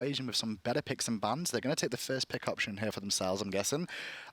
Asian with some better picks and bans. They're going to take the first pick option here for themselves, I'm guessing.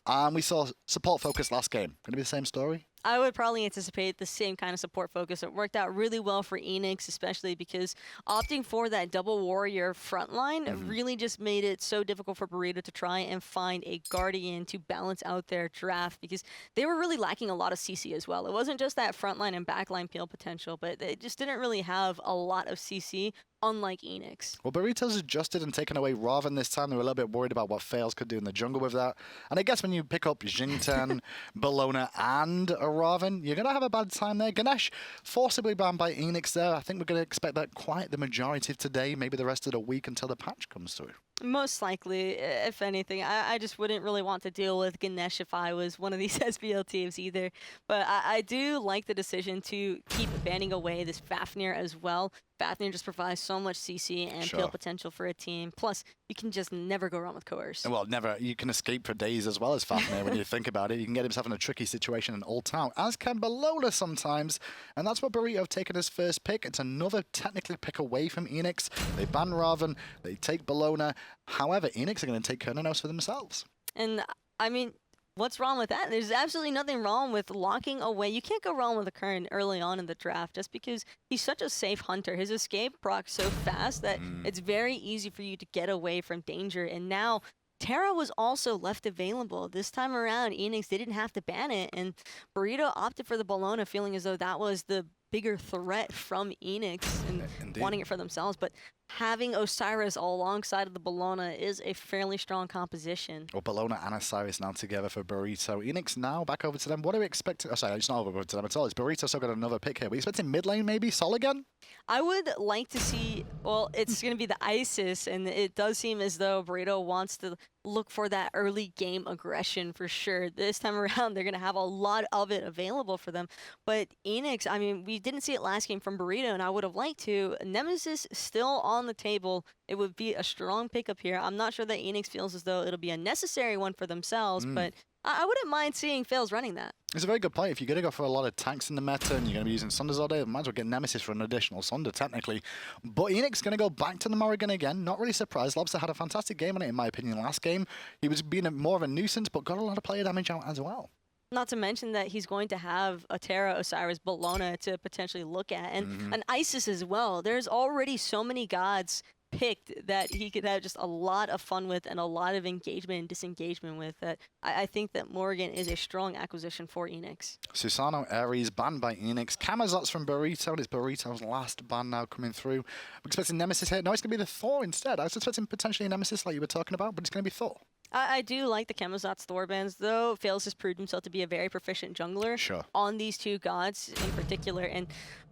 And we saw support focus last game. Going to be the same story? I would probably anticipate the same kind of support focus. It worked out really well for Eanix, especially because opting for that double warrior frontline really just made it so difficult for Burrito to try and find a Guardian to balance out their draft, because they were really lacking a lot of CC as well. It wasn't just that frontline and backline peel potential, but they just didn't really have a lot of CC, unlike Eanix. Well, Burrito's adjusted and taken away Raven this time. They were a little bit worried about what Fails could do in the jungle with that. And I guess when you pick up Jinten, Bellona, and a Raven, you're going to have a bad time there. Ganesh forcibly banned by Eanix there. I think we're going to expect that quite the majority of today, maybe the rest of the week until the patch comes through. Most likely, if anything. I just wouldn't really want to deal with Ganesh if I was one of these SPL teams either. But I do like the decision to keep banning away this Fafnir as well. Fafnir just provides so much CC and peel potential for a team. Plus, you can just never go wrong with Coerce. Well, never. You can escape for days as well as Fafnir when you think about it. You can get himself in a tricky situation and ult out, as can Bellona sometimes. And that's what Burrito have taken as first pick. It's another technically pick away from Eanix. They ban Raven, they take Bellona. However, Eanix are going to take Kernanos for themselves. And, I mean, what's wrong with that? There's absolutely nothing wrong with locking away. You can't go wrong with a Kern early on in the draft just because he's such a safe hunter. His escape procs so fast that it's very easy for you to get away from danger. And now Terra was also left available. This time around, Eanix, they didn't have to ban it. And Burrito opted for the Bellona, feeling as though that was the bigger threat from Eanix and wanting it for themselves. But having Osiris alongside of the Bellona is a fairly strong composition. Well, Bellona and Osiris now together for Burrito. Eanix now back over to them. What do we expect? Oh, sorry, it's not over to them at all. It's Burrito still got another pick here. We expecting mid lane maybe? Sol again? I would like to see, well, it's going to be the Isis, and it does seem as though Burrito wants to look for that early game aggression for sure. This time around, they're going to have a lot of it available for them. But Eanix, I mean, we didn't see it last game from Burrito, and I would have liked to. Nemesis still on the table. It would be a strong pickup here. I'm not sure that Eanix feels as though it'll be a necessary one for themselves, but I wouldn't mind seeing Fails running that. It's a very good point. If you're going to go for a lot of tanks in the meta and you're going to be using Sunders all day, might as well get Nemesis for an additional Sunder, technically. But Eanix going to go back to the Morrigan again. Not really surprised. Lobster had a fantastic game on it, in my opinion, last game. He was being more of a nuisance, but got a lot of player damage out as well. Not to mention that he's going to have a Terra, Osiris, Bellona to potentially look at, and an Isis as well. There's already so many gods picked that he could have just a lot of fun with and a lot of engagement and disengagement with. That I think that Morrigan is a strong acquisition for Eanix. Susano Ares banned by Eanix. Camazot's from Burrito, and it's Burrito's last ban now coming through. We're expecting Nemesis here. No, it's going to be the Thor instead. I was expecting potentially a Nemesis like you were talking about, but it's going to be Thor. I do like the Camazot's Thor bans, though. Fails has proved himself to be a very proficient jungler on these two gods in particular.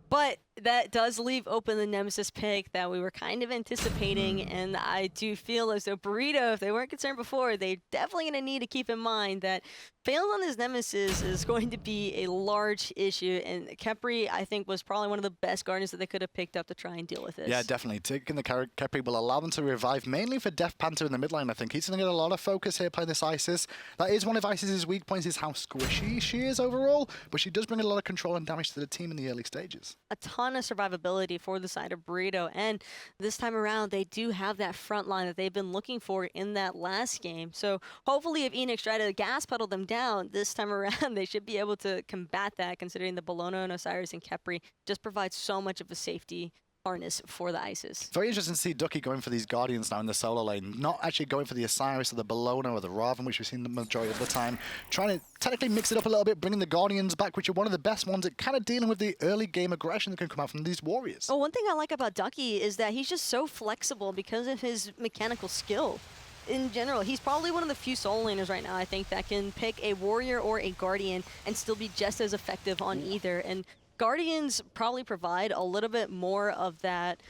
But that does leave open the Nemesis pick that we were kind of anticipating, and I do feel as though Burrito, if they weren't concerned before, they're definitely going to need to keep in mind that failing on his Nemesis is going to be a large issue, and Khepri, I think, was probably one of the best Guardians that they could have picked up to try and deal with this. Yeah, definitely. Taking the Khepri will allow them to revive, mainly for Death Panther in the mid lane, I think. He's going to get a lot of focus here playing this Isis. That is one of Isis's weak points, is how squishy she is overall, but she does bring a lot of control and damage to the team in the early stages. A ton of survivability for the side of Burrito, and this time around they do have that front line that they've been looking for in that last game. So hopefully if Eanix try to gas pedal them down this time around, they should be able to combat that, considering the Bellona and Osiris and Khepri just provide so much of a safety harness for the Isis. Very interesting to see Ducky going for these Guardians now in the solo lane, not actually going for the Osiris or the Bellona or the Raven, which we've seen the majority of the time, trying to technically mix it up a little bit, bringing the Guardians back, which are one of the best ones at kind of dealing with the early game aggression that can come out from these warriors. Oh, one thing I like about Ducky is that he's just so flexible because of his mechanical skill. In general, he's probably one of the few solo laners right now, I think, that can pick a warrior or a Guardian and still be just as effective on either. And Guardians probably provide a little bit more of that.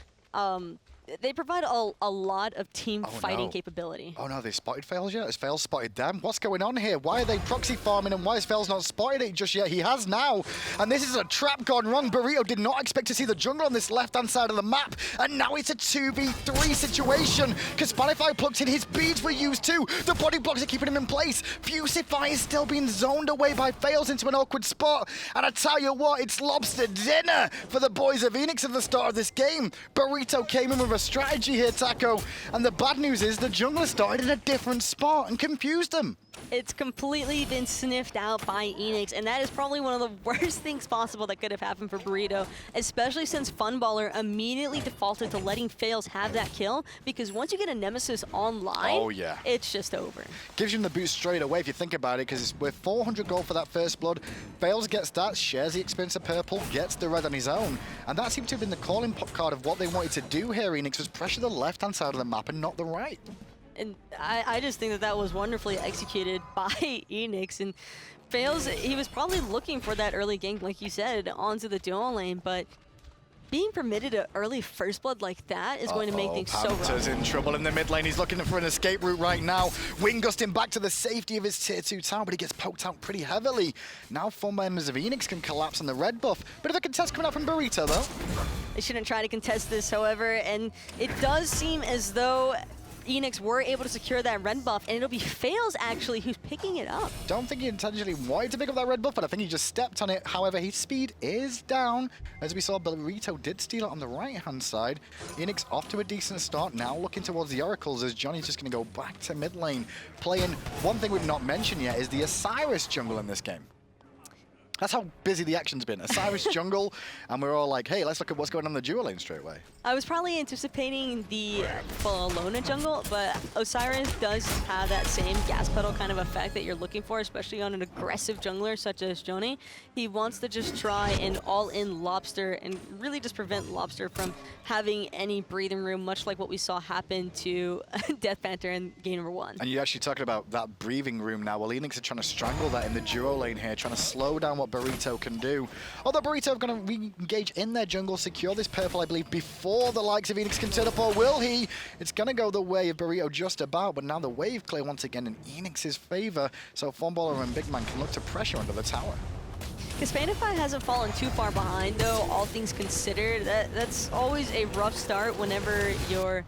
They provide a lot of team fighting capability. Oh no, they spotted Fails yet? Has Fails spotted them? What's going on here? Why are they proxy farming and why has Fails not spotted it just yet? He has now. And this is a trap gone wrong. Burrito did not expect to see the jungle on this left-hand side of the map. And now it's a 2v3 situation. Because Spotify plugged in, his beads were used too. The body blocks are keeping him in place. Fusify is still being zoned away by Fails into an awkward spot. And I tell you what, it's lobster dinner for the boys of Eanix at the start of this game. Burrito came in with a a strategy here, Taco. And the bad news is the jungler started in a different spot and confused them. It's completely been sniffed out by Eanix, and that is probably one of the worst things possible that could have happened for Burrito, especially since Funballer immediately defaulted to letting Fails have that kill, because once you get a Nemesis online, it's just over. Gives you the boost straight away if you think about it, because with 400 gold for that first blood, Fails gets that, shares the experience of purple, gets the red on his own, and that seemed to have been the calling card of what they wanted to do here. Eanix was pressure the left-hand side of the map and not the right. And I just think that that was wonderfully executed by Eanix. And Fails, he was probably looking for that early gank, like you said, onto the dual lane, but being permitted an early first blood like that is going to make things so rough. Panter's in trouble in the mid lane. He's looking for an escape route right now. Wind gusting back to the safety of his tier 2 tower, but he gets poked out pretty heavily. Now 4 members of Eanix can collapse on the red buff. Bit of a contest coming out from Burrito, though. They shouldn't try to contest this, however, and it does seem as though Eanix were able to secure that red buff, and it'll be Fails actually who's picking it up. Don't think he intentionally wanted to pick up that red buff, but I think he just stepped on it. However, his speed is down. As we saw, Burrito did steal it on the right-hand side. Eanix off to a decent start, now looking towards the Oracles as Johnny's just going to go back to mid lane. Playing, one thing we've not mentioned yet is the Osiris jungle in this game. That's how busy the action's been. Osiris jungle, and we're all like, hey, let's look at what's going on in the dual lane straight away. I was probably anticipating the Lona jungle, but Osiris does have that same gas pedal kind of effect that you're looking for, especially on an aggressive jungler such as Johnny. He wants to just try an all-in Lobster and really just prevent Lobster from having any breathing room, much like what we saw happen to Death Panther in game number 1. And you're actually talking about that breathing room now. Well, Eanix are trying to strangle that in the duo lane here, trying to slow down what Burrito can do. Although Burrito are going to re-engage in their jungle, secure this purple, I believe, before the likes of Eanix can turn up, or will he? It's going to go the way of Burrito just about, but now the wave clear once again in Eanix's favor, so Funballer and Big Man can look to pressure under the tower. Hispanify hasn't fallen too far behind, though, all things considered. That's always a rough start whenever your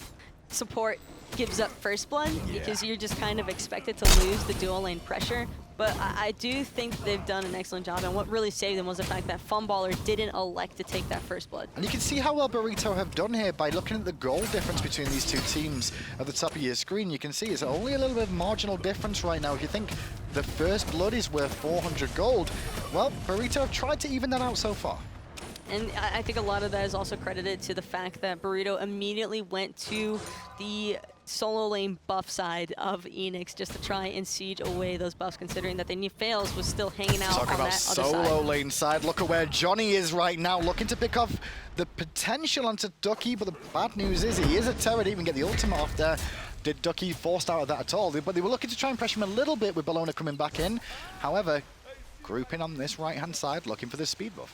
support gives up first blood, because you're just kind of expected to lose the dual lane pressure. But I do think they've done an excellent job, and what really saved them was the fact that Funballer didn't elect to take that first blood. And you can see how well Burrito have done here by looking at the goal difference between these two teams at the top of your screen. You can see it's only a little bit of marginal difference right now. If you think the first blood is worth 400 gold, well, Burrito have tried to even that out so far. And I think a lot of that is also credited to the fact that Burrito immediately went to the solo lane buff side of Eanix just to try and siege away those buffs, considering that they knew Fails was still hanging out on that other side. Talking about solo lane side, look at where Johnny is right now, looking to pick off the potential onto Ducky, but the bad news is he is a terror, didn't even get the ultimate off there. Did Ducky forced out of that at all? But they were looking to try and pressure him a little bit with Bellona coming back in. However, grouping on this right-hand side, looking for the speed buff.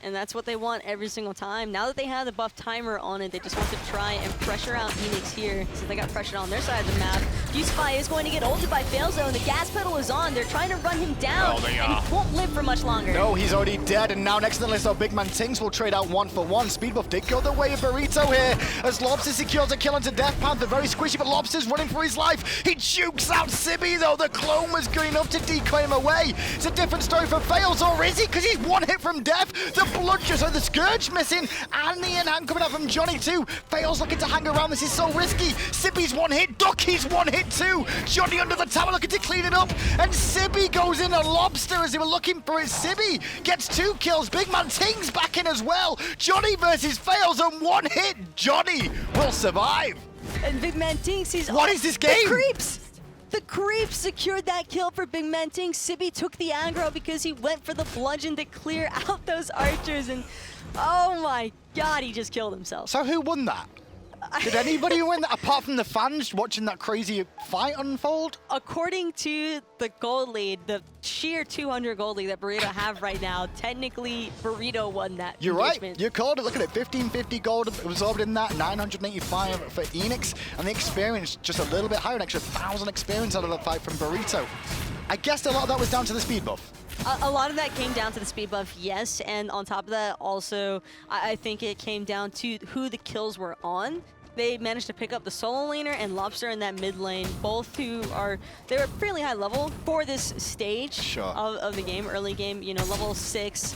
And that's what they want every single time. Now that they have the buff timer on it, they just want to try and pressure out Eanix here. So they got pressured on their side of the map. Fusify is going to get ulted by Fails though, and the gas pedal is on. They're trying to run him down, and he won't live for much longer. No, he's already dead, and now next to the list of Big Man Tings will trade out 1 for 1. Speed buff did go the way of Burrito here, as Lobster secures a kill onto Death Panther. Very squishy, but Lobster's running for his life. He jukes out Sibby though. The clone was good enough to decoy him away. It's a different story for Fails, or is he? Because he's one hit from death. The blood just, the Scourge missing, and the in-hand coming out from Johnny too. Fails looking to hang around. This is so risky. Sibby's one hit, Ducky's one hit too. Johnny under the tower looking to clean it up, and Sibby goes in a Lobster as they were looking for it. Sibby gets 2 kills. Big Man Ting's back in as well. Johnny versus Fails, and one hit. Johnny will survive. And Big Man Ting sees what is this game? The creeps! The creeps secured that kill for Big Man Ting. Sibby took the aggro because he went for the bludgeon to clear out those archers, and oh my god, he just killed himself. So who won that? Did anybody win that apart from the fans watching that crazy fight unfold? According to the gold lead, the sheer 200 gold lead that Burrito have right now, technically Burrito won that You're engagement. right. You called it. Look at it. 1550 gold absorbed in that. 985 for Eanix. And the experience just a little bit higher. An extra 1,000 experience out of the fight from Burrito. I guess a lot of that was down to the speed buff. A lot of that came down to the speed buff, yes. And on top of that, also, I think it came down to who the kills were on. They managed to pick up the solo laner and Lobster in that mid lane, both who are, they're fairly high level for this stage of the game, early game, you know, level 6.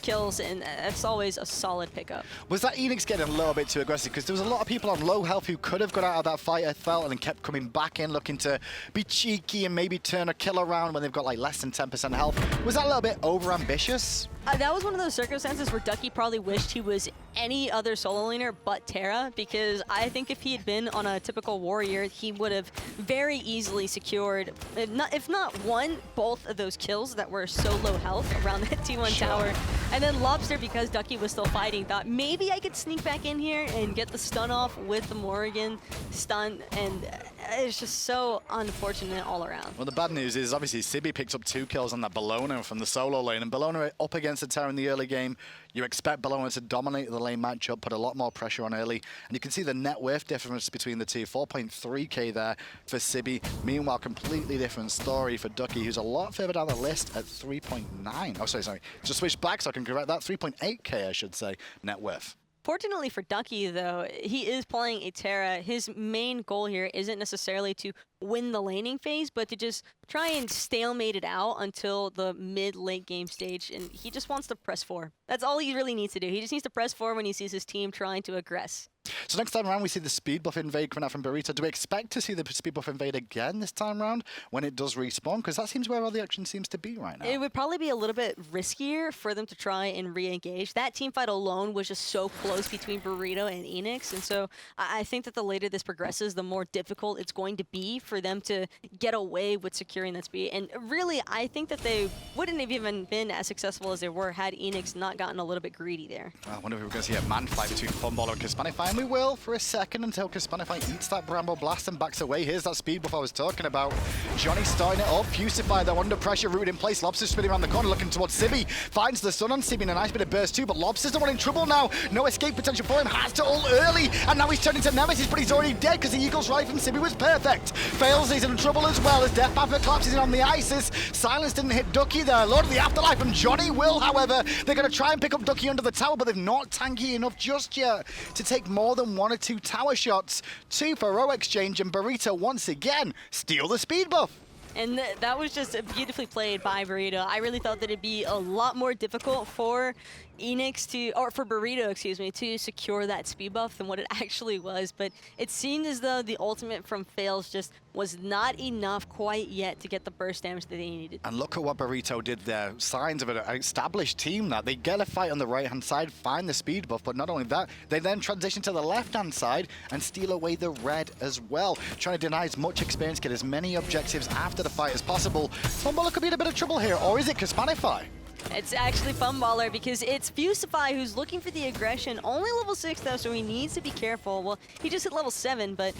kills, and that's always a solid pickup. Was that Eanix getting a little bit too aggressive? Because there was a lot of people on low health who could have got out of that fight, I felt, and then kept coming back in, looking to be cheeky and maybe turn a kill around when they've got like less than 10% health. Was that a little bit over-ambitious? That was one of those circumstances where Ducky probably wished he was any other solo laner but Terra, because I think if he had been on a typical warrior, he would have very easily secured, if not one, both of those kills that were so low health around that T1 tower. And then Lobster, because Ducky was still fighting, thought maybe I could sneak back in here and get the stun off with the Morrigan stun, and it's just so unfortunate all around. Well, the bad news is obviously Sibby picks up 2 kills on that Bellona from the solo lane, and Bellona up against the Terra in the early game. You expect Bellona to dominate the lane matchup, put a lot more pressure on early, and you can see the net worth difference between the two, 4.3k there for Sibby. Meanwhile, completely different story for Ducky, who's a lot further down the list at 3.9. Oh, sorry. Just switch back so I can correct that. 3.8k, I should say, net worth. Fortunately for Ducky, though, he is playing a Terra. His main goal here isn't necessarily to win the laning phase, but to just try and stalemate it out until the mid-late game stage, and he just wants to press 4. That's all he really needs to do. He just needs to press 4 when he sees his team trying to aggress. So next time around, we see the speed buff invade coming out from Burrito. Do we expect to see the speed buff invade again this time around when it does respawn? Because that seems where all the action seems to be right now. It would probably be a little bit riskier for them to try and re-engage. That team fight alone was just so close between Burrito and Eanix, and so I think that the later this progresses, the more difficult it's going to be for them to get away with securing that speed. And really, I think that they wouldn't have even been as successful as they were had Eanix not gotten a little bit greedy there. I wonder if we're going to see a man fight between Funballer and Kispanify, and we will for a second until Kispanify eats that Bramble Blast and backs away. Here's that speed buff I was talking about. Johnny starting it up. Fusify, though, under pressure, rooted in place. Lobster spinning around the corner, looking towards Sibby. Finds the stun on Sibby and a nice bit of burst too, but Lobster's the one in trouble now. No escape potential for him. Has to ult early, and now he's turning to Nemesis, but he's already dead because the Eagle's right from Sibby was perfect. Fails, he's in trouble as well as Death Panther collapses in on the Isis. Silence didn't hit Ducky there. Lord of the Afterlife and Johnny will, however. They're going to try and pick up Ducky under the tower, but they've not tanky enough just yet to take more than 1 or 2 tower shots. 2 for row exchange, and Burrito once again steal the speed buff. And that was just beautifully played by Burrito. I really thought that it'd be a lot more difficult for Eanix to, or for Burrito, excuse me, to secure that speed buff than what it actually was. But it seemed as though the ultimate from Fails just was not enough quite yet to get the burst damage that they needed. And look at what Burrito did there. Signs of an established team that they get a fight on the right-hand side, find the speed buff, but not only that, they then transition to the left-hand side and steal away the red as well. Trying to deny as much experience, get as many objectives after the fight as possible. Funballer could be in a bit of trouble here, or is it Kispanify? It's actually Funballer, because it's Fusify who's looking for the aggression. Only level 6 though, so he needs to be careful. Well, he just hit level 7, but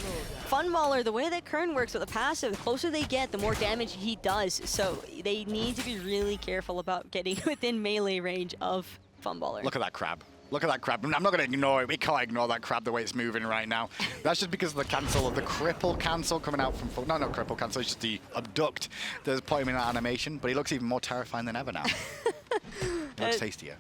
Funballer, the way that Kern works with the passive, the closer they get, the more damage he does. So they need to be really careful about getting within melee range of Funballer. Look at that crab. Look at that crab. I'm not going to ignore it. We can't ignore that crab the way it's moving right now. That's just because of the cancel, of the cripple cancel coming out from... No, not cripple cancel. It's just the abduct that's put him in that animation. But he looks even more terrifying than ever now. He looks tastier.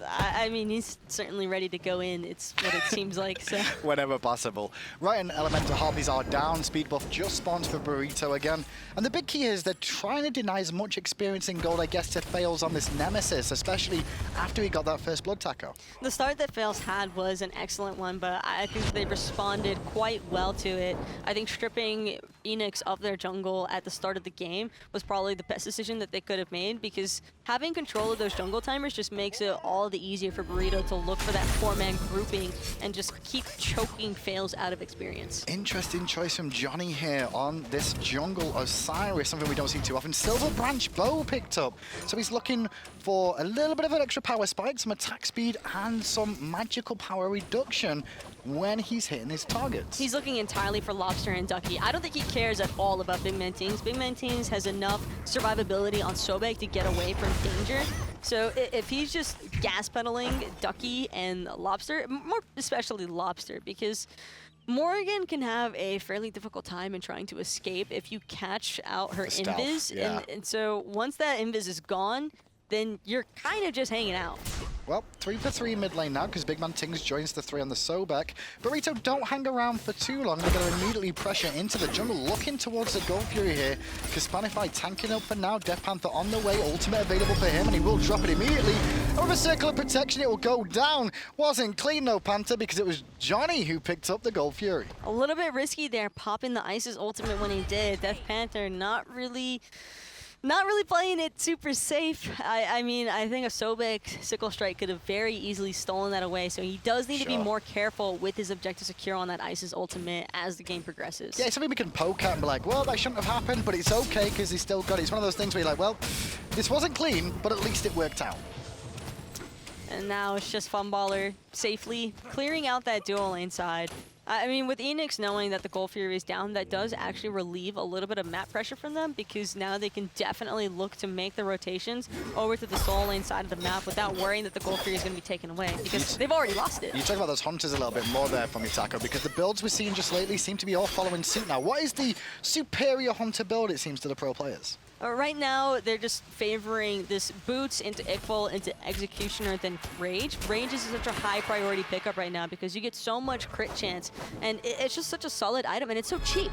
I mean, he's certainly ready to go in. It's what it seems like, so. Whenever possible. Right, and Elemental Harpies are down. Speed buff just spawns for Burrito again. And the big key is they're trying to deny as much experience in gold, I guess, to Fails on this Nemesis, especially after he got that first blood taco. The start that Fails had was an excellent one, but I think they responded quite well to it. I think stripping Eanix of their jungle at the start of the game was probably the best decision that they could have made, because having control of those jungle timers just makes it all the easier for Burrito to look for that 4-man grouping and just keep choking Fails out of experience. Interesting choice from Johnny here on this jungle Osiris, something we don't see too often. Silver Branch Bow picked up. So he's looking for a little bit of an extra power spike, some attack speed, and some magical power reduction when he's hitting his targets. He's looking entirely for Lobster and Ducky. I don't think he cares at all about Big Man Teams. Big Man Teams has enough survivability on Sobek to get away from danger. So if he's just gas pedaling Ducky and Lobster, more especially Lobster, because Morrigan can have a fairly difficult time in trying to escape if you catch out her invis. Yeah. And so once that invis is gone, then you're kind of just hanging out. Well, 3 for 3 mid lane now because Big Man Tings joins the 3 on the Sobek. Burrito don't hang around for too long. They're going to immediately pressure into the jungle, looking towards the Gold Fury here. Kaspanify tanking up for now. Death Panther on the way. Ultimate available for him, and he will drop it immediately. Over a circle of protection, it will go down. Wasn't clean, though, Panther, because it was Johnny who picked up the Gold Fury. A little bit risky there, popping the Ice's ultimate when he did. Death Panther not really playing it super safe. I mean, I think a Sobek Sickle Strike could have very easily stolen that away, so he does need to be more careful with his objective secure on that Ice's ultimate as the game progresses. Yeah, something we can poke at and be like, well, that shouldn't have happened, but it's okay because he still got it. It's one of those things where you're like, well, this wasn't clean, but at least it worked out. And now it's just Funballer safely clearing out that dual lane side. I mean, with Eanix knowing that the Gold Fury is down, that does actually relieve a little bit of map pressure from them, because now they can definitely look to make the rotations over to the soul lane side of the map without worrying that the Gold Fury is going to be taken away, because they've already lost it. You talk about those hunters a little bit more there for me, Taco, because the builds we're seeing just lately seem to be all following suit now. What is the superior hunter build, it seems, to the pro players? Right now, they're just favoring this Boots into Ickful, into Executioner, then Rage. Rage is such a high priority pickup right now because you get so much crit chance, and it's just such a solid item, and it's so cheap.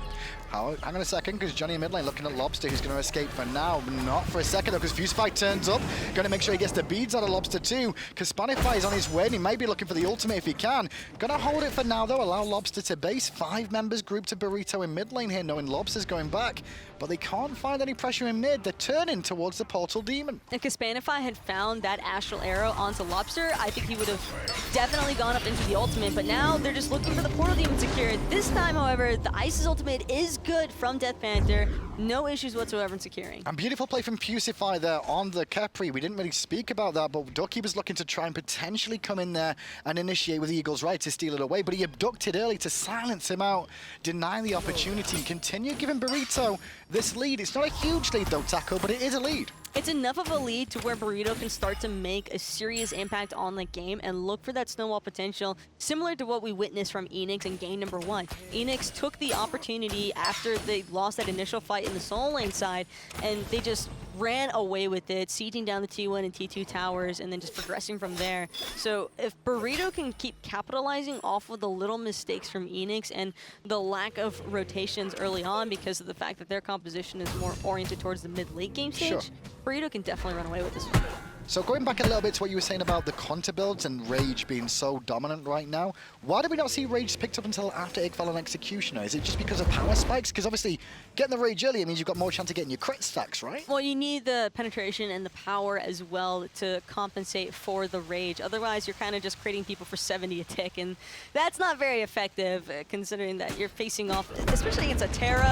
Hang on a second, because Johnny in mid lane looking at Lobster, who's going to escape for now. Not for a second, though, because Fusify turns up. Going to make sure he gets the beads out of Lobster, too. Kaspanify is on his way, and he may be looking for the ultimate if he can. Going to hold it for now, though. Allow Lobster to base. 5 members grouped to Burrito in mid lane here, knowing Lobster's going back. But they can't find any pressure in mid. They're turning towards the Portal Demon. If Kaspanify had found that Astral Arrow onto Lobster, I think he would have definitely gone up into the ultimate. But now they're just looking for the Portal Demon secured. This time, however, the Ice's ultimate is good from Death Panther. No issues whatsoever in securing. And beautiful play from Fusify there on the Capri. We didn't really speak about that, but Ducky was looking to try and potentially come in there and initiate with Eagle's Right to steal it away. But he abducted early to silence him out, deny the opportunity, and continue giving Burrito this lead. It's not a huge lead, though, Taco, but it is a lead. It's enough of a lead to where Burrito can start to make a serious impact on the game and look for that snowball potential, similar to what we witnessed from Eanix in game number 1. Eanix took the opportunity after they lost that initial fight in the soul lane side, and they just ran away with it, sieging down the T1 and T2 towers, and then just progressing from there. So if Burrito can keep capitalizing off of the little mistakes from Eanix and the lack of rotations early on because of the fact that their composition is more oriented towards the mid-late game stage, Burrito can definitely run away with this one. So going back a little bit to what you were saying about the counter builds and Rage being so dominant right now, why did we not see Rage picked up until after Ickfall and Executioner? Is it just because of power spikes? Because obviously getting the Rage earlier means you've got more chance of getting your crit stacks, right? Well, you need the penetration and the power as well to compensate for the Rage. Otherwise, you're kind of just creating people for 70 a tick, and that's not very effective considering that you're facing off, especially against a Terra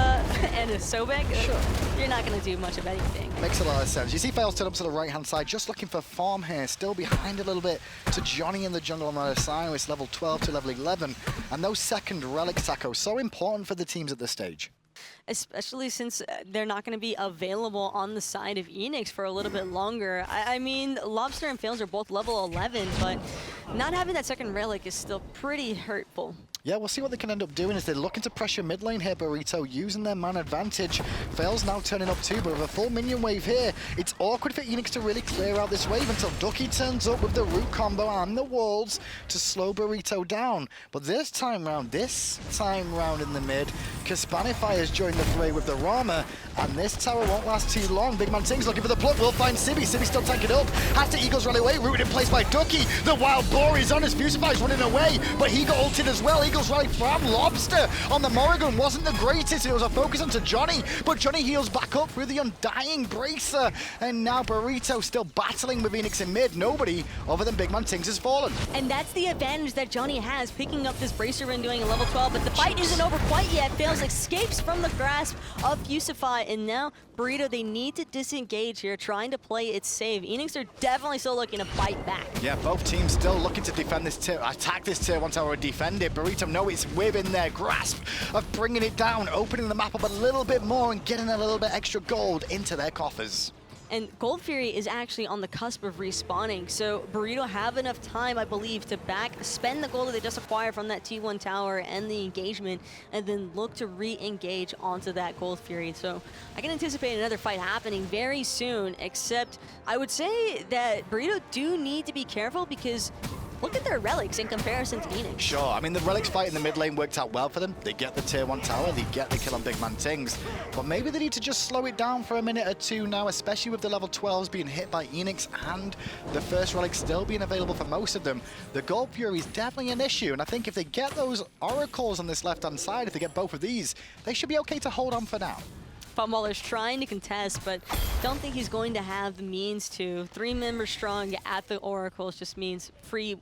and a Sobek. You're not going to do much of anything. Makes a lot of sense. You see Fails turn up to the right-hand side, just looking for farm here, still behind a little bit to Johnny in the jungle on the other side. It's level 12 to level 11, and those second relics, Taco, so important for the teams at this stage. Especially since they're not going to be available on the side of Eanix for a little bit longer. I mean, Lobster and Fails are both level 11, but not having that second relic is still pretty hurtful. Yeah, we'll see what they can end up doing as they're looking to pressure mid lane here, Burrito, using their man advantage. Fails now turning up too, but with a full minion wave here, it's awkward for Eanix to really clear out this wave until Ducky turns up with the root combo and the walls to slow Burrito down. But this time round in the mid, Kaspanify has joined the fray with the Rama, and this tower won't last too long. Big Man Ting's looking for the plug, will find Sibby. Sibby still tanking up, has to Eagles rally away, rooted in place by Ducky. The wild boar is on as Fusify's running away, but he got ulted as well. Eagles rally from Lobster on the Morrigan wasn't the greatest. It was a focus onto Johnny, but Johnny heals back up through the Undying Bracer, and now Burrito still battling with Eanix in mid. Nobody other than Big Man Tings has fallen. And that's the advantage that Johnny has, picking up this Bracer and doing a level 12, but the fight isn't over quite yet. Fails escapes from the grasp of Fusify, and now Burrito, they need to disengage here, trying to play it safe. Eanix are definitely still looking to bite back. Yeah, both teams still looking to defend this tier, attack this tier 1 tower and defend it. Burrito know it's within their grasp of bringing it down, opening the map up a little bit more and getting a little bit extra gold into their coffers. And Gold Fury is actually on the cusp of respawning, so Burrito have enough time, I believe, to spend the gold that they just acquired from that T1 tower and the engagement, and then look to re-engage onto that Gold Fury. So I can anticipate another fight happening very soon, except I would say that Burrito do need to be careful because look at their relics in comparison to Eanix. Sure, I mean, the relics fight in the mid lane worked out well for them. They get the tier 1 tower, they get the kill on Big Man Tings. But maybe they need to just slow it down for a minute or two now, especially with the level 12s being hit by Eanix and the first relic still being available for most of them. The Gold Fury is definitely an issue, and I think if they get those oracles on this left-hand side, if they get both of these, they should be okay to hold on for now. Funballer's trying to contest, but don't think he's going to have the means to. 3 members strong at the Oracles just means free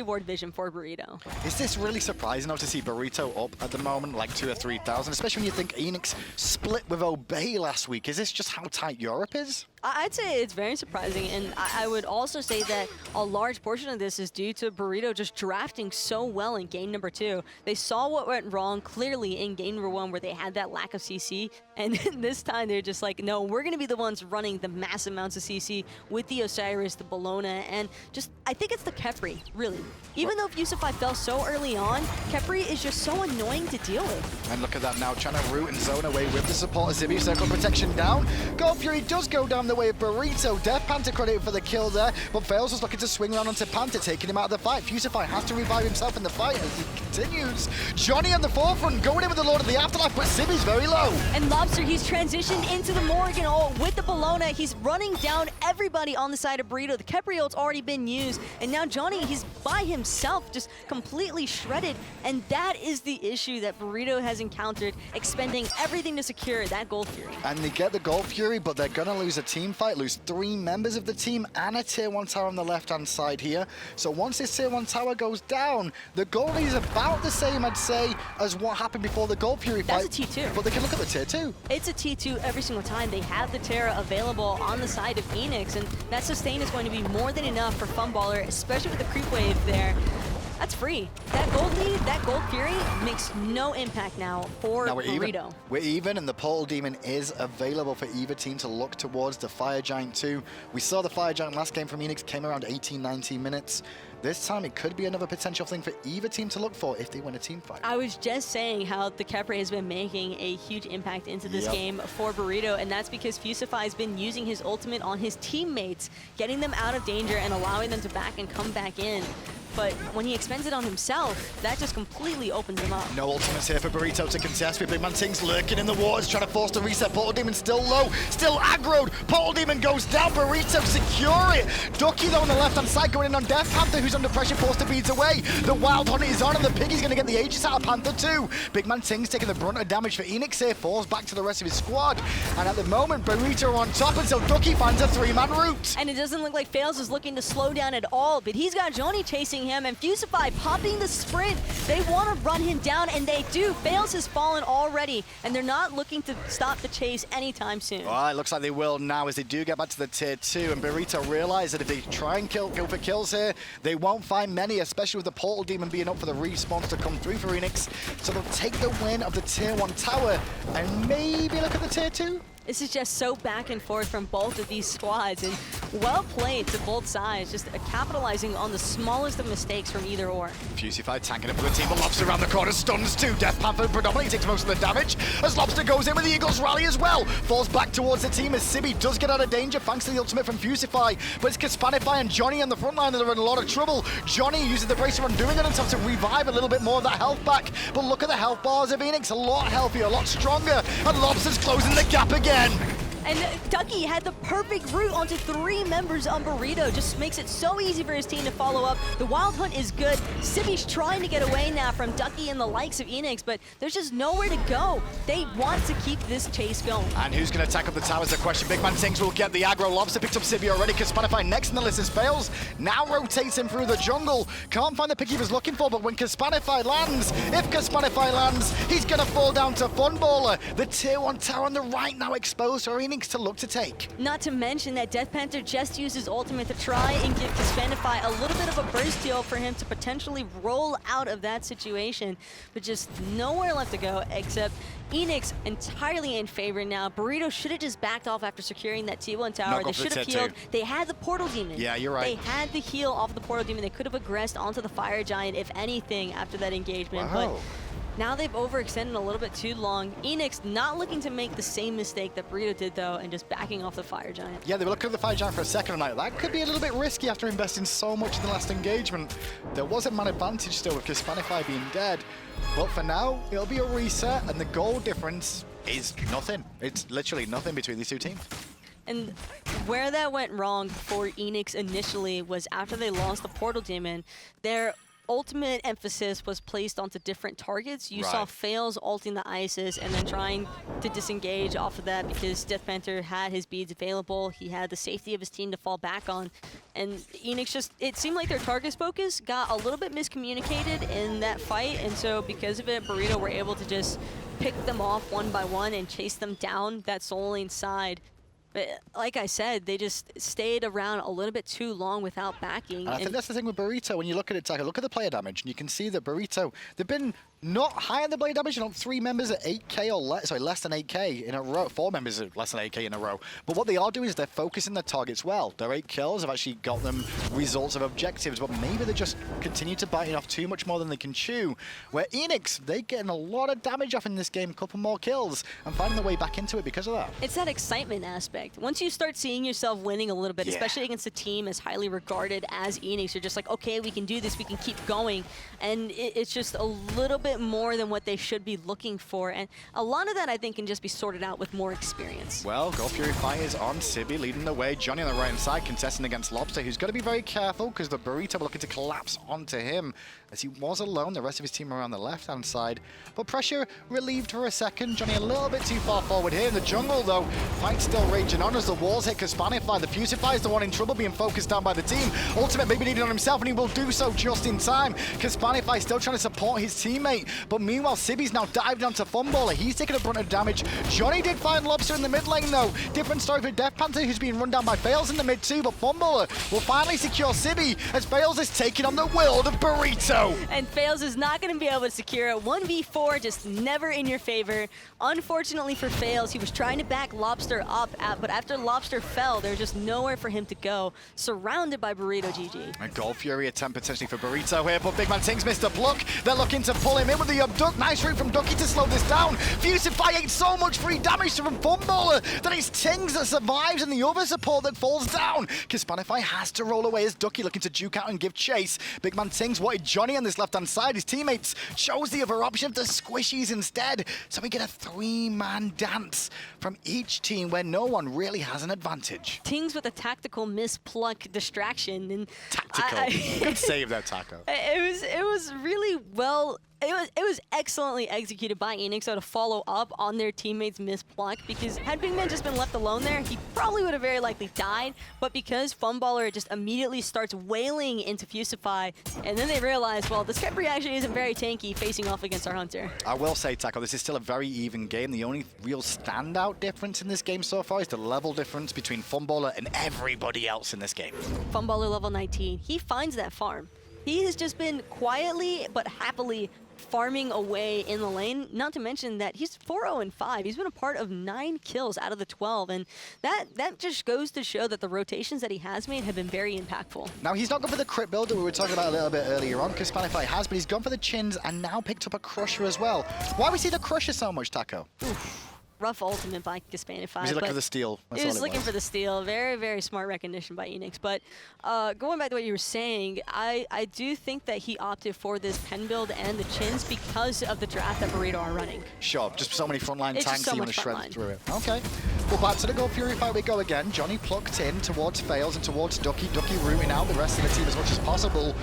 ward vision for Burrito. Is this really surprising though to see Burrito up at the moment, like 2,000 or 3,000, especially when you think Eanix split with Obey last week? Is this just how tight Europe is? I'd say it's very surprising, and I would also say that a large portion of this is due to Burrito just drafting so well in game number 2. They saw what went wrong clearly in game number 1 where they had that lack of CC, and this time they're just like, no, we're going to be the ones running the massive amounts of CC with the Osiris, the Bologna, and just, I think it's the Khepri, really. Even though Fusify fell so early on, Khepri is just so annoying to deal with. And look at that now, trying to root and zone away with the support of Zibi. Circle protection down. Gold Fury does go down the way of Burrito. Death Panther credited for the kill there, but Fails was looking to swing around onto Panther, taking him out of the fight. Fusify has to revive himself in the fight as he continues. Johnny on the forefront, going in with the Lord of the Afterlife, but Zibi's very low. And Lobster, he's transitioned into the Morgan ult with the Bologna. He's running down everybody on the side of Burrito. The Khepri ult's already been used, and now Johnny, he's by himself, just completely shredded, and that is the issue that Burrito has encountered, expending everything to secure that Gold Fury. And they get the Gold Fury, but they're gonna lose a team fight, lose 3 members of the team and a tier 1 tower on the left-hand side here. So once this tier 1 tower goes down, the gold is about the same, I'd say, as what happened before the Gold Fury fight. That's a T2. But they can look at the tier 2. It's a T2 every single time. They have the Terra available on the side of Eanix, and that sustain is going to be more than enough for Funballer, especially with the creep wave there. That's free. That gold lead, that Gold Fury makes no impact now for Burrito. We're even, and the Portal Demon is available for either team to look towards the Fire Giant too. We saw the Fire Giant last game from Eanix, came around 18-19 minutes. This time it could be another potential thing for either team to look for if they win a team fight. I was just saying how the Khepri has been making a huge impact into this game for Burrito, and that's because Fusify has been using his ultimate on his teammates, getting them out of danger and allowing them to back and come back in. But when he expends it on himself, that just completely opens him up. No ultimates here for Burrito to contest with Big Man Tings lurking in the waters, trying to force the reset. Portal Demon still low, still aggroed. Portal Demon goes down, Burrito secure it. Ducky though on the left-hand side going in on Death Panther, who's under pressure, forced to beads away. The Wild Hunt is on, and the Piggy's going to get the Aegis out of Panther too. Big Man Tings taking the brunt of damage for Eanix here, falls back to the rest of his squad. And at the moment, Burrito on top until Ducky finds a 3-man route. And it doesn't look like Fails is looking to slow down at all, but he's got Johnny chasing him, and Fusify popping the sprint. They want to run him down, and they do. Fails has fallen already, and they're not looking to stop the chase anytime soon. Well, it looks like they will now as they do get back to the tier 2, and Burrito realize that if they try and go for kills here, they won't find many, especially with the Portal Demon being up for the respawns to come through for Eanix. So they'll take the win of the tier 1 tower and maybe look at the tier 2. This is just so back and forth from both of these squads, and well played to both sides, just capitalizing on the smallest of mistakes from either or. Fusify tanking it for the team, but Lobster around the corner stuns too. Death Panther predominantly takes most of the damage as Lobster goes in with the Eagles rally as well. Falls back towards the team as Sibi does get out of danger thanks to the ultimate from Fusify, but it's Kaspanify and Johnny on the front line that are in a lot of trouble. Johnny uses the bracer on doing it and to revive a little bit more of that health back, but look at the health bars of Eanix, a lot healthier, a lot stronger, and Lobster's closing the gap again. And Ducky had the perfect route onto 3 members on Burrito. Just makes it so easy for his team to follow up. The Wild Hunt is good. Sibi's trying to get away now from Ducky and the likes of Eanix, but there's just nowhere to go. They want to keep this chase going. And who's going to attack up the tower is the question. Big Man Tings will get the aggro. Lobster picked up Sibi already. Kaspanify next in the list as Fails. Now rotates him through the jungle. Can't find the pick he was looking for, but when Kaspanify lands, if Kaspanify lands, he's going to fall down to Funballer. The tier 1 tower on the right now exposed for Eanix. Eanix to look to take. Not to mention that Death Panther just used his ultimate to try and give Kispanify a little bit of a burst heal for him to potentially roll out of that situation, but just nowhere left to go except Eanix entirely in favor now. Burrito should have just backed off after securing that T1 tower. They should have healed. They had the Portal Demon. Yeah, you're right. They had the heal off of the Portal Demon. They could have aggressed onto the Fire Giant, if anything, after that engagement. Wow. But now they've overextended a little bit too long. Eanix not looking to make the same mistake that Burrito did, though, and just backing off the Fire Giant. Yeah, they were looking at the Fire Giant for a second, and like, that could be a little bit risky after investing so much in the last engagement. There was a man advantage still with Kispanify being dead. But for now, it'll be a reset, and the goal difference is nothing. It's literally nothing between these two teams. And where that went wrong for Eanix initially was after they lost the Portal Demon, their ultimate emphasis was placed onto different targets. You saw Fails ulting the Isis and then trying to disengage off of that because Death Panther had his beads available. He had the safety of his team to fall back on. And Eanix just, it seemed like their target focus got a little bit miscommunicated in that fight. And so because of it, Burrito were able to just pick them off one by one and chase them down that Soul Lane side. But like I said, they just stayed around a little bit too long without backing. And I think that's the thing with Burrito. When you look at it, Taco, look at the player damage, and you can see that Burrito, they've been not high on the blade damage. You know, 3 members at 8k or less, sorry, less than 8k in a row. 4 members at less than 8k in a row. But what they are doing is they're focusing their targets well. Their 8 kills have actually got them results of objectives, but maybe they just continue to bite off too much more than they can chew. Where Eanix, they're getting a lot of damage off in this game, a couple more kills, and finding their way back into it because of that. It's that excitement aspect. Once you start seeing yourself winning a little bit, especially against a team as highly regarded as Eanix, you're just like, okay, we can do this, we can keep going. And it's just a little bit more than what they should be looking for. And a lot of that, I think, can just be sorted out with more experience. Well, Gold Fury fires on Sibby, leading the way. Johnny on the right-hand side, contesting against Lobster, who's got to be very careful because the Burrito were looking to collapse onto him as he was alone. The rest of his team around the left-hand side. But pressure relieved for a second. Johnny a little bit too far forward here in the jungle, though. Fight still raging on as the walls hit Kispanify. The Fusify is the one in trouble, being focused down by the team. Ultimate maybe needed on himself, and he will do so just in time. Kispanify still trying to support his teammate. But meanwhile, Sibby's now dived onto Funballer. He's taking a brunt of damage. Johnny did find Lobster in the mid lane, though. Different story for Death Panther, who's being run down by Fails in the mid too. But Funballer will finally secure Sibby as Fails is taking on the world of Burrito. And Fails is not going to be able to secure it. 1v4, just never in your favor. Unfortunately for Fails, he was trying to back Lobster up, but after Lobster fell, there's just nowhere for him to go. Surrounded by Burrito GG. A Gold Fury attempt potentially for Burrito here, but Big Man Tings missed a block. They're looking to pull him in with the abduct. Nice route from Ducky to slow this down. Fusify ate so much free damage from Funballer that it's Tings that survives and the other support that falls down. Kispanify has to roll away as Ducky looking to juke out and give chase. Big Man Tings wanted Johnny on this left-hand side. His teammates chose the other option of the squishies instead. So we get a 3-man dance from each team where no one really has an advantage. Tings with a tactical mispluck distraction. And tactical. Good save there, Taco. It was really well. It was excellently executed by Eanix to follow up on their teammates' mispluck, because had Big Man just been left alone there, he probably would have very likely died. But because Funballer just immediately starts wailing into Fusify, and then they realize, well, this Skepri actually isn't very tanky facing off against our Hunter. I will say, Taco, this is still a very even game. The only real standout difference in this game so far is the level difference between Funballer and everybody else in this game. Funballer level 19. He finds that farm. He has just been quietly but happily farming away in the lane, not to mention that he's 4-0-5. He's been a part of 9 kills out of the 12, and that just goes to show that the rotations that he has made have been very impactful. Now, he's not gone for the crit build that we were talking about a little bit earlier on, because Kispanify has, but he's gone for the chins and now picked up a Crusher as well. Why we see the Crusher so much, Taco? Oof. Rough ultimate by Kispanify. Was he looking for the steal? He was looking for the steal. Very, very smart recognition by Eanix. But going back to what you were saying, I do think that he opted for this pen build and the chins because of the draft that Burrito are running. Sure, just so many frontline it's tanks so you want to shred line. through it. Okay. Well, back to the Gold Fury fight we go again. Johnny plucked in towards Fails and towards Ducky. Ducky rooting out the rest of the team as much as possible.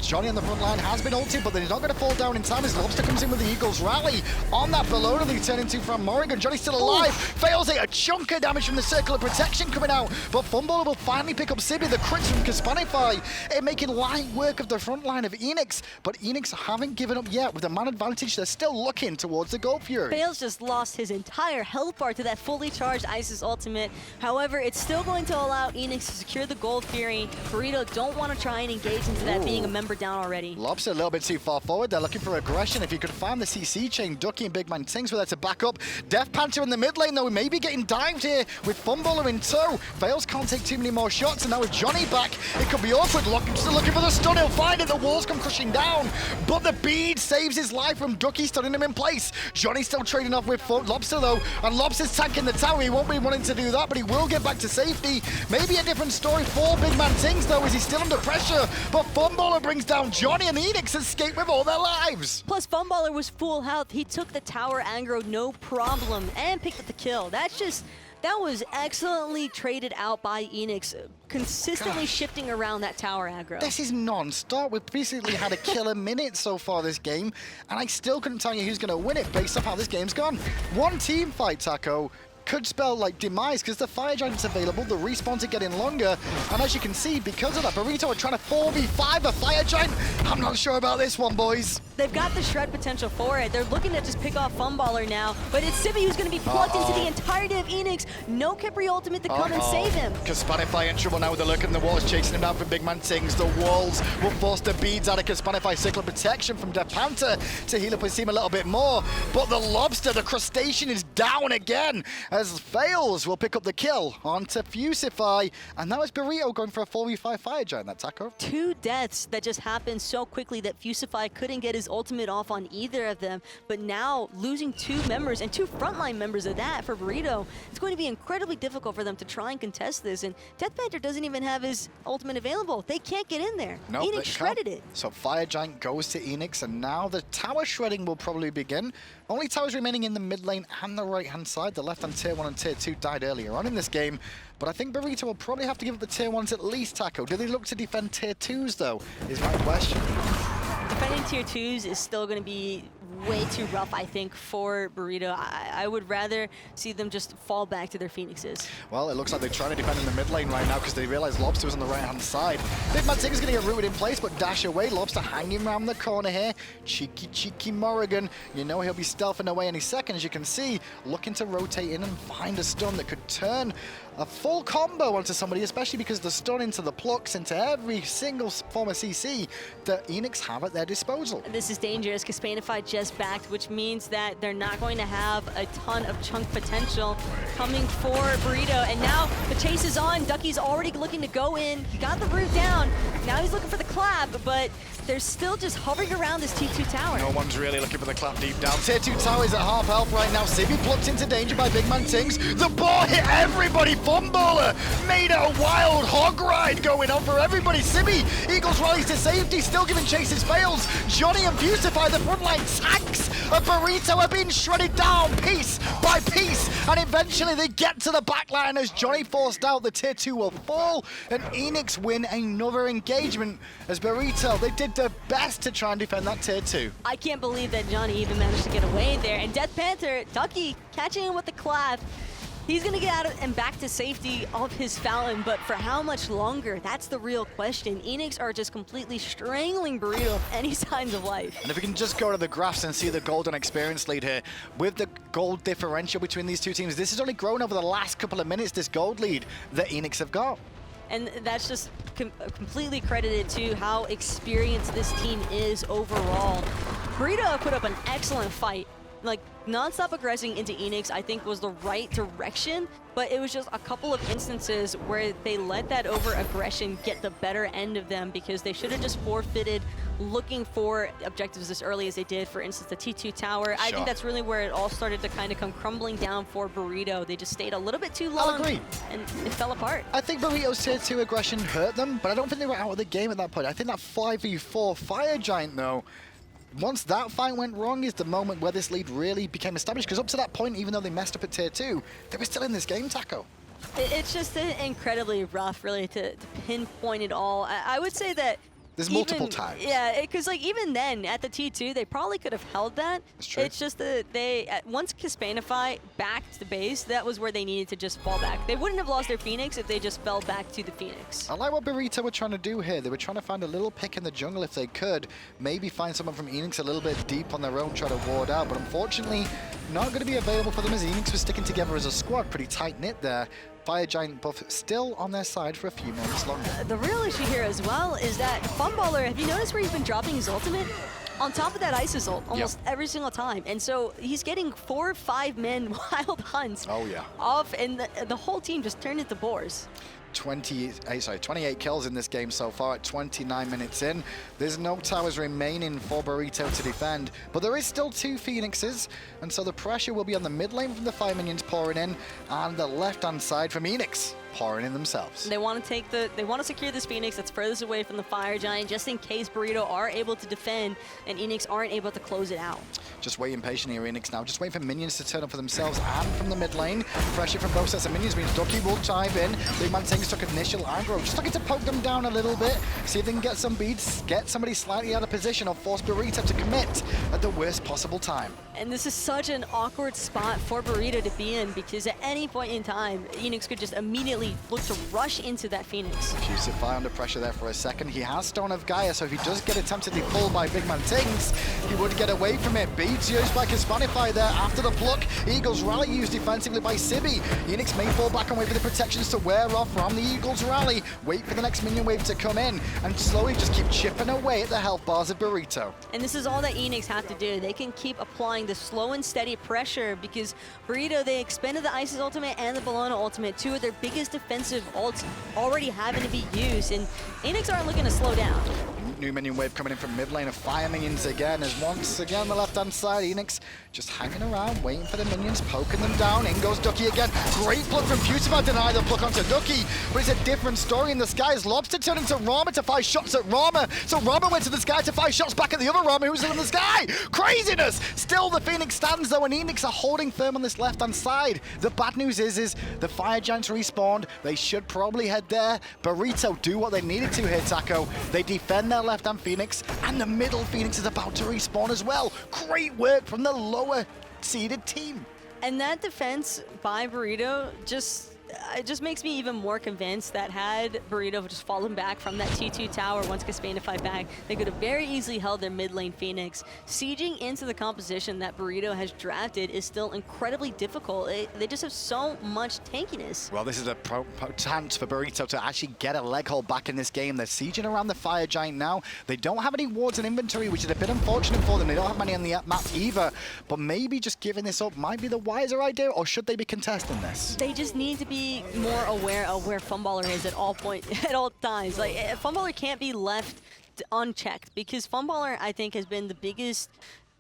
Johnny on the front line has been ulted, but they're not going to fall down in time as Lobster comes in with the Eagles rally on that below that they turn into from Morrigan. Johnny's still alive, fails it, a chunk of damage from the circle of protection coming out, but Funballer will finally pick up Sibby, the crits from Kaspanify, making light work of the front line of Eanix, but Eanix haven't given up yet. With the man advantage, they're still looking towards the Gold Fury. Fails just lost his entire health bar to that fully charged Isis ultimate. However, it's still going to allow Eanix to secure the Gold Fury. Burrito don't want to try and engage into that being a member down already. Lobster a little bit too far forward. They're looking for aggression. If you could find the CC chain, Ducky and Big Man Tings were there to back up. Death Panther in the mid lane, though, maybe getting dived here with Funballer in tow. Fails can't take too many more shots, and now with Johnny back, it could be awkward. Still looking for the stun. He'll find it. The walls come crushing down, but the bead saves his life from Ducky stunning him in place. Johnny's still trading off with Lobster, though, and Lobster's tanking the tower. He won't be wanting to do that, but he will get back to safety. Maybe a different story for Big Man Tings, though, as he's still under pressure, but Funballer brings down Johnny, and Eanix escape with all their lives. Plus, Funballer was full health. He took the tower aggro no problem and picked up the kill. That was excellently traded out by Eanix, consistently shifting around that tower aggro. This is non-stop. We've basically had a killer minute so far this game, and I still couldn't tell you who's going to win it based off how this game's gone. One team fight, Taco, could spell like demise because the Fire Giant's available, the respawns are getting longer, and as you can see, because of that, Burrito are trying to 4v5 a Fire Giant. I'm not sure about this one, boys. They've got the shred potential for it. They're looking to just pick off Funballer now, but it's Sibby who's going to be plugged into the entirety of Eanix. No Kipri ultimate to come and save him. Kaspanify in trouble now with the lurk in the walls, chasing him down for Big Man Tings. The walls will force the beads out of Kaspanify. Circle of protection from Death Panther to heal up his team a little bit more, but the Lobster, the crustacean, is down again as Fails will pick up the kill onto Fusify, and now it's Burrito going for a 4v5 Fire Giant. That Taco. 2 deaths that just happened so quickly that Fusify couldn't get his ultimate off on either of them, but now losing 2 members and 2 frontline members of that for Burrito, it's going to be incredibly difficult for them to try and contest this, and Death Panther doesn't even have his ultimate available. They can't get in there. Nope, Eanix shredded it. So Fire Giant goes to Eanix, and now the tower shredding will probably begin. Only towers remaining in the mid lane and the right-hand side. The left-hand tier 1 and tier 2 died earlier on in this game, but I think Burrito will probably have to give up the tier 1s at least, Taco. Do they look to defend tier 2s, though, is my question. Defending tier 2s is still going to be way too rough, I think, for Burrito. I would rather see them just fall back to their Phoenixes. Well, it looks like they're trying to defend in the mid lane right now because they realize Lobster was on the right-hand side. Big Man Tings is going to get rooted in place, but dash away. Lobster hanging around the corner here. Cheeky Morrigan. You know he'll be stealthing away any second, as you can see, looking to rotate in and find a stun that could turn a full combo onto somebody, especially because the stun into the plucks, into every single form of CC that Eanix have at their disposal. This is dangerous because Spanify just backed, which means that they're not going to have a ton of chunk potential coming for Burrito. And now the chase is on. Ducky's already looking to go in. He got the root down. Now he's looking for the clap, but they're still just hovering around this T2 tower. No one's really looking for the clap deep down. Tier 2 tower is at half health right now. Sibby plucked into danger by Big Man Tings. The ball hit everybody. Funballer made a wild hog ride going on for everybody. Sibby, Eagles rallies to safety, still giving chases fails. Johnny and Fusify, the frontline tanks of Burrito, are being shredded down piece by piece, and eventually they get to the backline as Johnny forced out. The tier 2 will fall, and Eanix win another engagement as Burrito, they did their best to try and defend that tier 2. I can't believe that Johnny even managed to get away there, and Death Panther, Ducky, catching him with the clap. He's going to get out and back to safety of his Fountain, but for how much longer? That's the real question. Eanix are just completely strangling Burrito of any signs of life. And if we can just go to the graphs and see the golden experience lead here, with the gold differential between these two teams, this has only grown over the last couple of minutes, this gold lead that Eanix have got. And that's just completely credited to how experienced this team is overall. Burrito put up an excellent fight. Like, non-stop aggressing into Eanix, I think, was the right direction, but it was just a couple of instances where they let that over-aggression get the better end of them because they should have just forfeited looking for objectives as early as they did, for instance, the T2 tower. Sure. I think that's really where it all started to kind of come crumbling down for Burrito. They just stayed a little bit too long. I'll agree. And it fell apart. I think Burrito's tier 2 aggression hurt them, but I don't think they were out of the game at that point. I think that 5v4 Fire Giant, though, once that fight went wrong, is the moment where this lead really became established, because up to that point, even though they messed up at tier 2, they were still in this game, Taco. It's just incredibly rough, really, to pinpoint it all. I would say that There's multiple times. Yeah, because like even then at the T2, they probably could have held that. That's true. It's just that once Kispanify backed the base, that was where they needed to just fall back. They wouldn't have lost their Phoenix if they just fell back to the Phoenix. I like what Burrito were trying to do here. They were trying to find a little pick in the jungle if they could. Maybe find someone from Eanix a little bit deep on their own, try to ward out. But unfortunately, not going to be available for them as Eanix was sticking together as a squad. Pretty tight-knit there. Fire Giant buff still on their side for a few moments longer. The real issue here as well is that Funballer, have you noticed where he's been dropping his ultimate? On top of that Isis ult almost every single time. And so he's getting 4 or 5 men wild hunts off, and the whole team just turned into boars. 28 kills in this game so far at 29 minutes in. There's no towers remaining for Burrito to defend, but there is still 2 Phoenixes, and so the pressure will be on the mid lane from the fire minions pouring in, and the left-hand side from Eanix pouring in themselves. They want to secure this Phoenix that's furthest away from the Fire Giant, just in case Burrito are able to defend and Eanix aren't able to close it out. Just waiting patiently here, Eanix now. Just waiting for minions to turn up for themselves and from the mid lane. Pressure from both sets of minions means Ducky will dive in. Big Man Tings took initial aggro. Just looking to poke them down a little bit, see if they can get some beads, get somebody slightly out of position, or force Burrito to commit at the worst possible time. And this is such an awkward spot for Burrito to be in, because at any point in time, Eanix could just immediately look to rush into that Phoenix. Fusify under pressure there for a second. He has Stone of Gaia, so if he does get attemptedly pulled by Big Man Tings, he would get away from it. Beats used by Kispanify there after the pluck. Eagles Rally used defensively by Sibi. Eanix may fall back and wait for the protections to wear off from the Eagles Rally. Wait for the next minion wave to come in and slowly just keep chipping away at the health bars of Burrito. And this is all that Eanix have to do. They can keep applying the slow and steady pressure, because Burrito, they expended the Isis ultimate and the Bologna ultimate, 2 of their biggest defensive ults already having to be used, and Eanix aren't looking to slow down. New minion wave coming in from mid lane of fire minions again, as once again on the left-hand side, Eanix just hanging around, waiting for the minions, poking them down. In goes Ducky again. Great pluck from Fusify, deny the pluck onto Ducky, but it's a different story in the sky as Lobster turned into Rama to 5 shots at Rama. So Rama went to the sky to 5 shots back at the other Rama who's in the sky. Craziness! Still the Phoenix stands though, and Eanix are holding firm on this left-hand side. The bad news is the Fire Giants respawned. They should probably head there. Burrito do what they needed to here, Taco. They defend their left-hand Phoenix, and the middle Phoenix is about to respawn as well. Great work from the lower seeded team. And that defense by Burrito it just makes me even more convinced that had Burrito just fallen back from that T2 tower once Kispanify back, they could have very easily held their mid lane Phoenix. Sieging into the composition that Burrito has drafted is still incredibly difficult. They just have so much tankiness. Well, this is a chance for Burrito to actually get a leg hold back in this game. They're sieging around the Fire Giant now. They don't have any wards in inventory, which is a bit unfortunate for them. They don't have many on the map either, but maybe just giving this up might be the wiser idea, or should they be contesting this? They just need to be more aware of where Funballer is at all times. Like, Funballer can't be left unchecked, because Funballer, I think, has been the biggest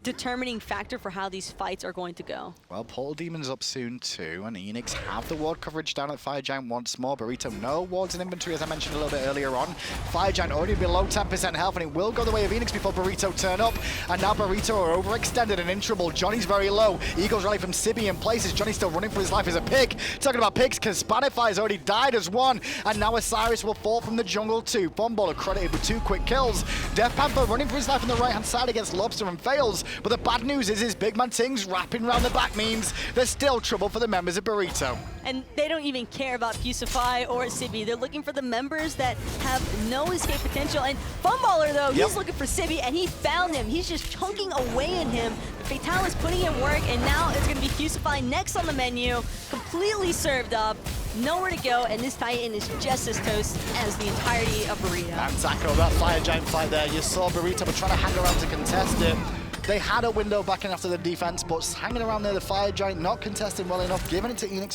determining factor for how these fights are going to go. Well, Portal Demon's up soon too, and Eanix have the ward coverage down at Fire Giant once more. Burrito, no wards in inventory, as I mentioned a little bit earlier on. Fire Giant already below 10% health, and it will go the way of Eanix before Burrito turn up. And now Burrito are overextended and in trouble. Johnny's very low. Eagles rally from Sibi in places. Johnny's still running for his life as a pig. Talking about pigs, Kispanify has already died as one, and now Osiris will fall from the jungle too. Funballer credited with 2 quick kills. Death Panther running for his life on the right-hand side against Lobster and fails, but the bad news is Big Man Tings wrapping around the back means there's still trouble for the members of Burrito. And they don't even care about Fusify or Sibi. They're looking for the members that have no escape potential. And Funballer, though, he's looking for Sibi, and he found him. He's just chunking away in him. The Fatale is putting in work, and now it's going to be Fusify next on the menu, completely served up. Nowhere to go, and this Titan is just as toast as the entirety of Burrito. And Taco, that Fire Giant fight there, you saw Burrito were trying to hang around to contest it. They had a window back in after the defense, but hanging around there, the Fire Giant not contesting well enough, giving it to Eanix.